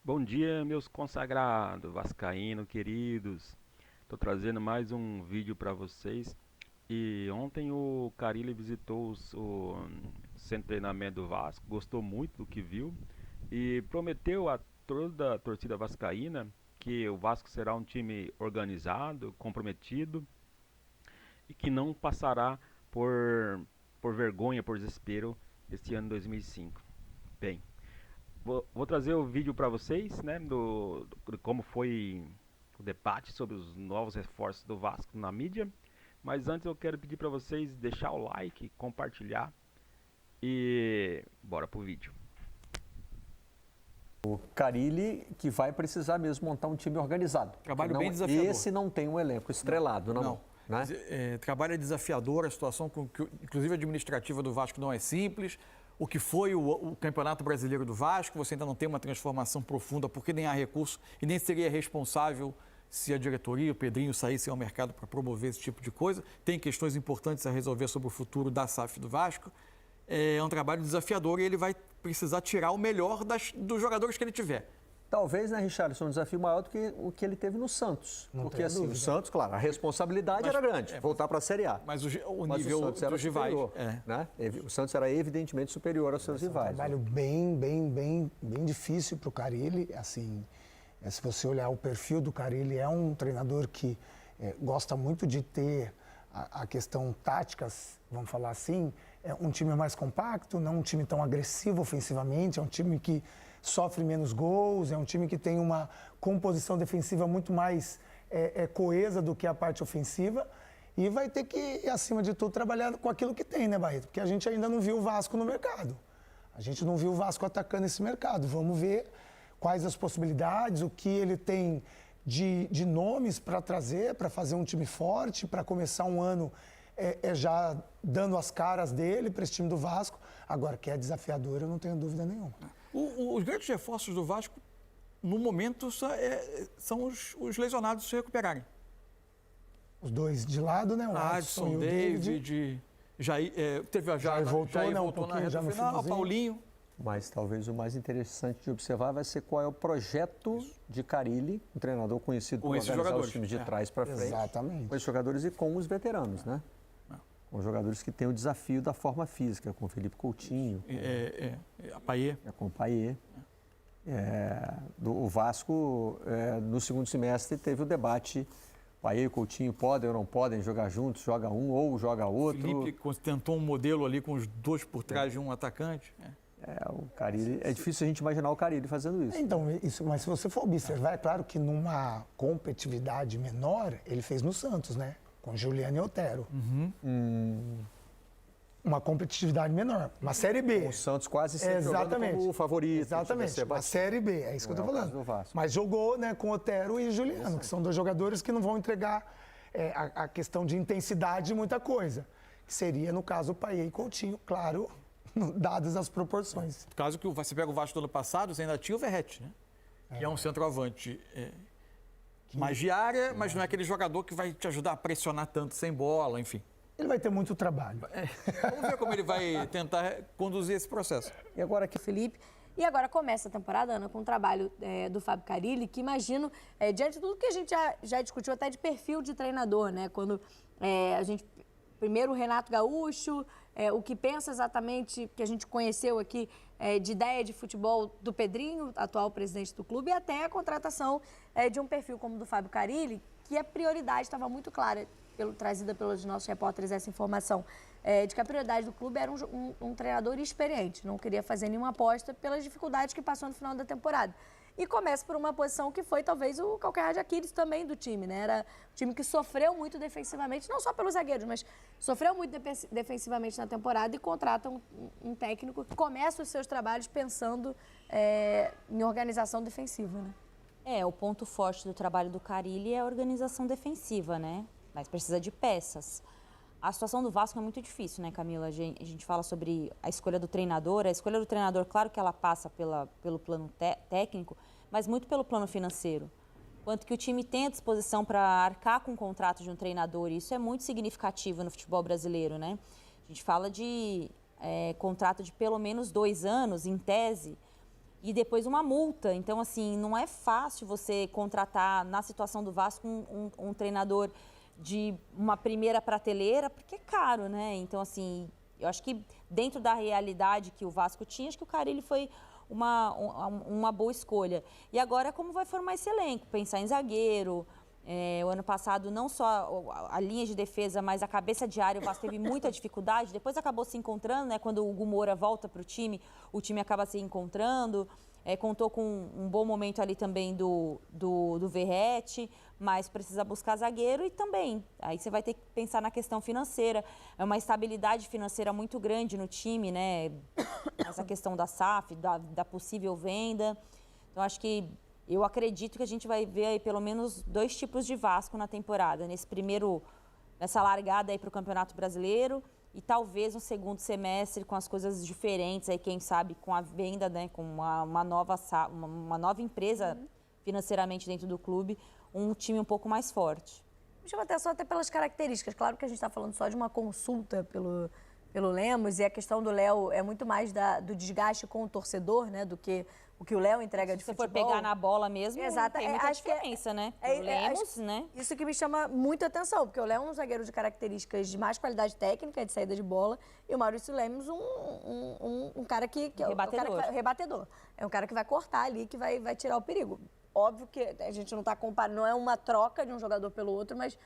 Bom dia, meus consagrados, vascaíno queridos. Estou trazendo mais um vídeo para vocês. E ontem o Carille visitou o centro de treinamento do Vasco, gostou muito do que viu e prometeu a toda a torcida vascaína que o Vasco será um time organizado, comprometido e que não passará por vergonha, por desespero este ano 2005. Bem, vou trazer o vídeo para vocês, né, de como foi o debate sobre os novos reforços do Vasco na mídia. Mas antes eu quero pedir para vocês deixar o like, compartilhar e bora pro vídeo. O Carille que vai precisar mesmo montar um time organizado. Trabalho bem desafiador. Esse não tem um elenco estrelado, não. Né? Trabalho é desafiador, a situação, inclusive administrativa do Vasco, não é simples. O que foi o Campeonato Brasileiro do Vasco, você ainda não tem uma transformação profunda, porque nem há recurso e nem seria responsável se a diretoria, o Pedrinho, saísse ao mercado para promover esse tipo de coisa. Tem questões importantes a resolver sobre o futuro da SAF do Vasco. É um trabalho desafiador e ele vai precisar tirar o melhor dos jogadores que ele tiver. Talvez, né, Richarlison, um desafio maior do que o que ele teve no Santos. Porque assim, o Santos, claro, a responsabilidade era grande, voltar para a Série A. Mas o nível dos rivais. Né? O Santos era evidentemente superior aos seus rivais. É um trabalho bem difícil para o Carille. Assim, se você olhar o perfil do Carille, é um treinador que gosta muito de ter a questão táticas, vamos falar assim, é um time mais compacto, não um time tão agressivo ofensivamente, é um time que sofre menos gols, é um time que tem uma composição defensiva muito mais coesa do que a parte ofensiva e vai ter que, acima de tudo, trabalhar com aquilo que tem, né, Barreto? Porque a gente ainda não viu o Vasco no mercado. A gente não viu o Vasco atacando esse mercado. Vamos ver quais as possibilidades, o que ele tem de nomes para trazer, para fazer um time forte, para começar um ano já dando as caras dele para esse time do Vasco. Agora, que é desafiador, eu não tenho dúvida nenhuma. Os grandes reforços do Vasco, no momento, são os lesionados se recuperarem. Os dois de lado, né? O Adson, o David, teve a Jair voltou, Jair né, voltou na reta final, Paulinho. Mas talvez o mais interessante de observar vai ser qual é o projeto de Carille, um treinador conhecido por organizar os times de trás para frente. Exatamente. Com esses jogadores e com os veteranos, né? Com jogadores que têm o desafio da forma física, com o Felipe Coutinho. A Payet. Com o Payet. O Vasco, no segundo semestre, teve o debate. Payet e Coutinho podem ou não podem jogar juntos, joga um ou joga outro. Felipe tentou um modelo ali com os dois por trás de um atacante. O Carille, é difícil a gente imaginar o Carille fazendo isso. Então, mas se você for observar, é claro que numa competitividade menor, ele fez no Santos, né? Com Juliano e Otero. Uma competitividade menor, uma Série B. O Santos quase sempre jogando como o favorito. Exatamente, uma Série B, é isso que eu estou falando. Mas jogou, né, com Otero e Juliano, que são dois jogadores que não vão entregar a questão de intensidade de muita coisa. Que seria, no caso, o Payet e Coutinho, claro, dadas as proporções. No caso que você pega o Vasco do ano passado, você ainda tinha o Verratti, né? Que é um centroavante mais de área, mas não é aquele jogador que vai te ajudar a pressionar tanto sem bola, enfim. Ele vai ter muito trabalho. Vamos ver como ele vai tentar conduzir esse processo. E agora aqui, Felipe. E agora começa a temporada, Ana, com o trabalho do Fábio Carille, que imagino, diante de tudo que a gente já discutiu até de perfil de treinador, né? Quando a gente... Primeiro o Renato Gaúcho, o que pensa exatamente, que a gente conheceu aqui, de ideia de futebol do Pedrinho, atual presidente do clube, e até a contratação de um perfil como o do Fábio Carille, que a prioridade estava muito clara, trazida pelos nossos repórteres, essa informação, de que a prioridade do clube era um treinador experiente, não queria fazer nenhuma aposta pelas dificuldades que passou no final da temporada. E começa por uma posição que foi talvez o calcanhar de Aquiles também do time, né? Era um time que sofreu muito defensivamente, não só pelos zagueiros, mas sofreu muito defensivamente na temporada e contrata um técnico que começa os seus trabalhos pensando em organização defensiva, né? O ponto forte do trabalho do Carille é a organização defensiva, né? Mas precisa de peças. A situação do Vasco é muito difícil, né, Camila? A gente fala sobre a escolha do treinador. A escolha do treinador, claro que ela passa pelo plano técnico, mas muito pelo plano financeiro. Quanto que o time tem à disposição para arcar com o contrato de um treinador, e isso é muito significativo no futebol brasileiro, né? A gente fala de contrato de pelo menos 2 anos, em tese, e depois uma multa. Então, assim, não é fácil você contratar, na situação do Vasco, um treinador de uma primeira prateleira, porque é caro, né? Então, assim, eu acho que dentro da realidade que o Vasco tinha, acho que o Carille foi uma boa escolha. E agora, como vai formar esse elenco? Pensar em zagueiro. O ano passado, não só a linha de defesa, mas a cabeça de área, o Vasco teve muita dificuldade. Depois acabou se encontrando, né? Quando o Hugo Moura volta para o time acaba se encontrando. Contou com um bom momento ali também do Verratti, mas precisa buscar zagueiro e também. Aí você vai ter que pensar na questão financeira. É uma estabilidade financeira muito grande no time, né? Essa questão da SAF, da possível venda. Então, acho que eu acredito que a gente vai ver aí pelo menos 2 tipos de Vasco na temporada. Nessa largada aí para o Campeonato Brasileiro e talvez um segundo semestre com as coisas diferentes, aí quem sabe com a venda, né, com uma nova empresa financeiramente dentro do clube, um time um pouco mais forte. Me chama atenção até pelas características. Claro que a gente está falando só de uma consulta pelo Lemos, e a questão do Léo é muito mais do desgaste com o torcedor, né, do que o que o Léo entrega de futebol. Se for pegar na bola mesmo, exato, tem muita diferença, né? O Lemos, né? Isso que me chama muita atenção, porque o Léo é um zagueiro de características de mais qualidade técnica, de saída de bola, e o Maurício Lemos um cara que é o cara que rebatedor. É um cara que vai cortar ali, que vai tirar o perigo. Óbvio que a gente não está comparando, não é uma troca de um jogador pelo outro, mas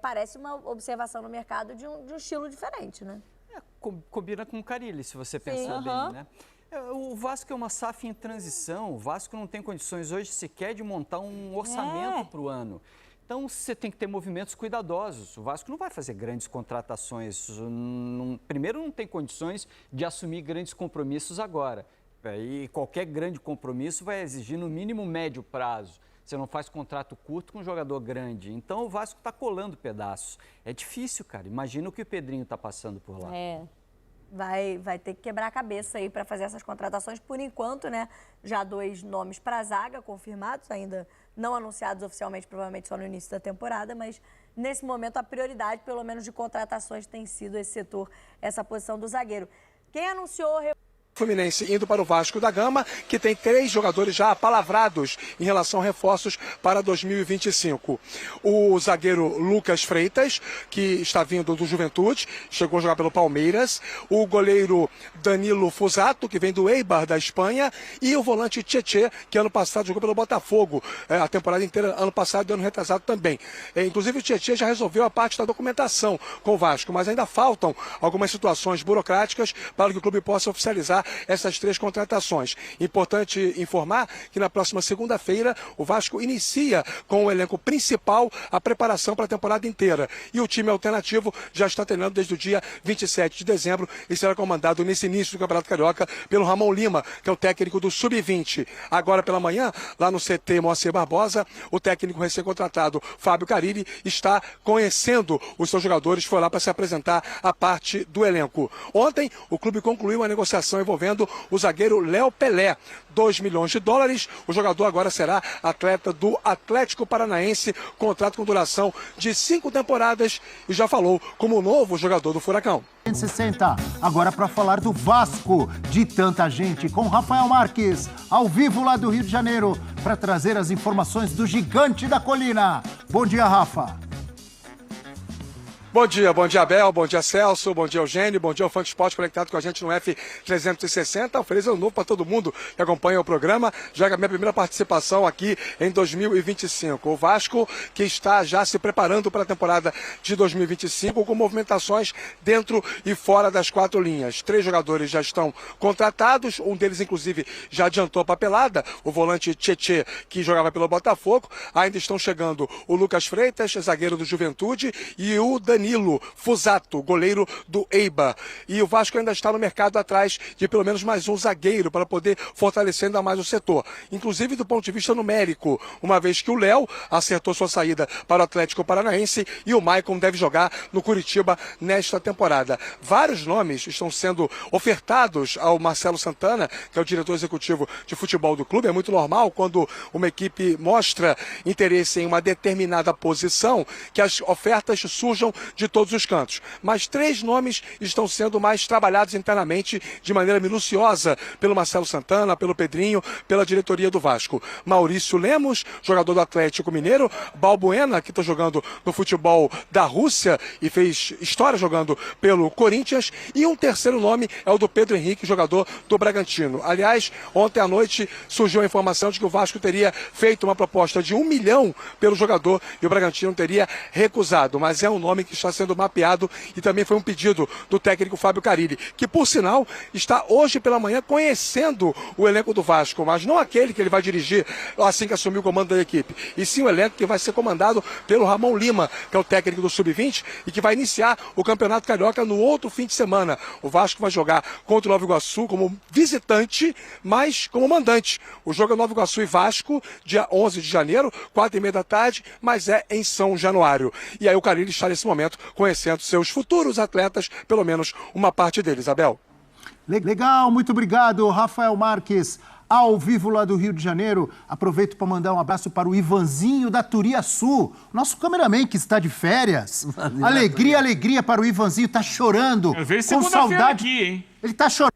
parece uma observação no mercado de um estilo diferente, né? Combina com o Carille, se você pensar bem, né? O Vasco é uma SAF em transição, o Vasco não tem condições hoje sequer de montar um orçamento para o ano. Então, você tem que ter movimentos cuidadosos. O Vasco não vai fazer grandes contratações. Primeiro, não tem condições de assumir grandes compromissos agora. E qualquer grande compromisso vai exigir, no mínimo, médio prazo. Você não faz contrato curto com um jogador grande. Então, o Vasco está colando pedaços. É difícil, cara. Imagina o que o Pedrinho está passando por lá. Vai ter que quebrar a cabeça aí para fazer essas contratações. Por enquanto, né, já 2 nomes para a zaga confirmados, ainda não anunciados oficialmente, provavelmente só no início da temporada, mas nesse momento a prioridade, pelo menos de contratações, tem sido esse setor, essa posição do zagueiro. Quem anunciou... Fluminense indo para o Vasco da Gama, que tem 3 jogadores já apalavrados em relação a reforços para 2025. O zagueiro Lucas Freitas, que está vindo do Juventude, chegou a jogar pelo Palmeiras. O goleiro Danilo Fusato, que vem do Eibar da Espanha. E o volante Tietê, que ano passado jogou pelo Botafogo, a temporada inteira, ano passado e ano retrasado também. Inclusive o Tietê já resolveu a parte da documentação com o Vasco, mas ainda faltam algumas situações burocráticas para que o clube possa oficializar essas 3 contratações. Importante informar que na próxima segunda-feira o Vasco inicia com o elenco principal a preparação para a temporada inteira. E o time alternativo já está treinando desde o dia 27 de dezembro e será comandado nesse início do Campeonato Carioca pelo Ramon Lima, que é o técnico do Sub-20. Agora pela manhã, lá no CT Moacir Barbosa, o técnico recém-contratado Fábio Carille está conhecendo os seus jogadores, foi lá para se apresentar a parte do elenco. Ontem, o clube concluiu a negociação envolvendo o zagueiro Léo Pelé. 2 milhões de dólares. O jogador agora será atleta do Atlético Paranaense, contrato com duração de 5 temporadas e já falou como novo jogador do Furacão. 60, agora para falar do Vasco, de tanta gente, com Rafael Marques, ao vivo lá do Rio de Janeiro, para trazer as informações do gigante da colina. Bom dia, Rafa. Bom dia Abel, bom dia Celso, bom dia Eugênio, bom dia ao Funk Esporte conectado com a gente no F360. Feliz ano novo para todo mundo que acompanha o programa. Já é a minha primeira participação aqui em 2025. O Vasco que está já se preparando para a temporada de 2025 com movimentações dentro e fora das 4 linhas. 3 jogadores já estão contratados, um deles inclusive já adiantou a papelada, o volante Tietê, que jogava pelo Botafogo. Ainda estão chegando o Lucas Freitas, zagueiro do Juventude, e o Danilo Fusato, goleiro do Eibar. E o Vasco ainda está no mercado atrás de pelo menos mais um zagueiro para poder fortalecer ainda mais o setor. Inclusive do ponto de vista numérico, uma vez que o Léo acertou sua saída para o Atlético Paranaense e o Maicon deve jogar no Curitiba nesta temporada. Vários nomes estão sendo ofertados ao Marcelo Santana, que é o diretor executivo de futebol do clube. É muito normal quando uma equipe mostra interesse em uma determinada posição que as ofertas surjam de todos os cantos. Mas 3 nomes estão sendo mais trabalhados internamente de maneira minuciosa pelo Marcelo Santana, pelo Pedrinho, pela diretoria do Vasco. Maurício Lemos, jogador do Atlético Mineiro, Balbuena, que está jogando no futebol da Rússia e fez história jogando pelo Corinthians, e um terceiro nome é o do Pedro Henrique, jogador do Bragantino. Aliás, ontem à noite surgiu a informação de que o Vasco teria feito uma proposta de 1 milhão pelo jogador e o Bragantino teria recusado, mas é um nome que está sendo mapeado e também foi um pedido do técnico Fábio Carille, que por sinal está hoje pela manhã conhecendo o elenco do Vasco, mas não aquele que ele vai dirigir assim que assumir o comando da equipe, e sim o elenco que vai ser comandado pelo Ramon Lima, que é o técnico do Sub-20 e que vai iniciar o Campeonato Carioca no outro fim de semana. O Vasco vai jogar contra o Nova Iguaçu como visitante, mas como mandante. O jogo é Nova Iguaçu e Vasco, dia 11 de janeiro, 4h30 da tarde, mas é em São Januário. E aí o Carille está nesse momento conhecendo seus futuros atletas, pelo menos uma parte deles, Abel. Legal, muito obrigado, Rafael Marques, ao vivo lá do Rio de Janeiro. Aproveito para mandar um abraço para o Ivanzinho da Turiaçu, nosso cameraman que está de férias. Alegria, alegria para o Ivanzinho, tá chorando, com saudade. Aqui, hein? Ele tá chorando.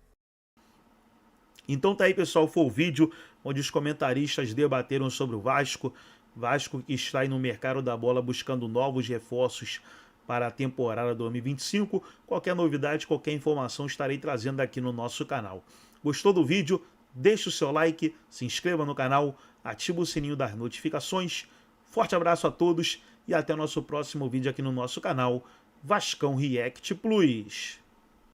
Então tá aí, pessoal, foi o vídeo onde os comentaristas debateram sobre o Vasco. Vasco que está aí no mercado da bola buscando novos reforços para a temporada 2025. Qualquer novidade, qualquer informação estarei trazendo aqui no nosso canal. Gostou do vídeo? Deixe o seu like, se inscreva no canal, ative o sininho das notificações. Forte abraço a todos e até o nosso próximo vídeo aqui no nosso canal Vascão React Plus.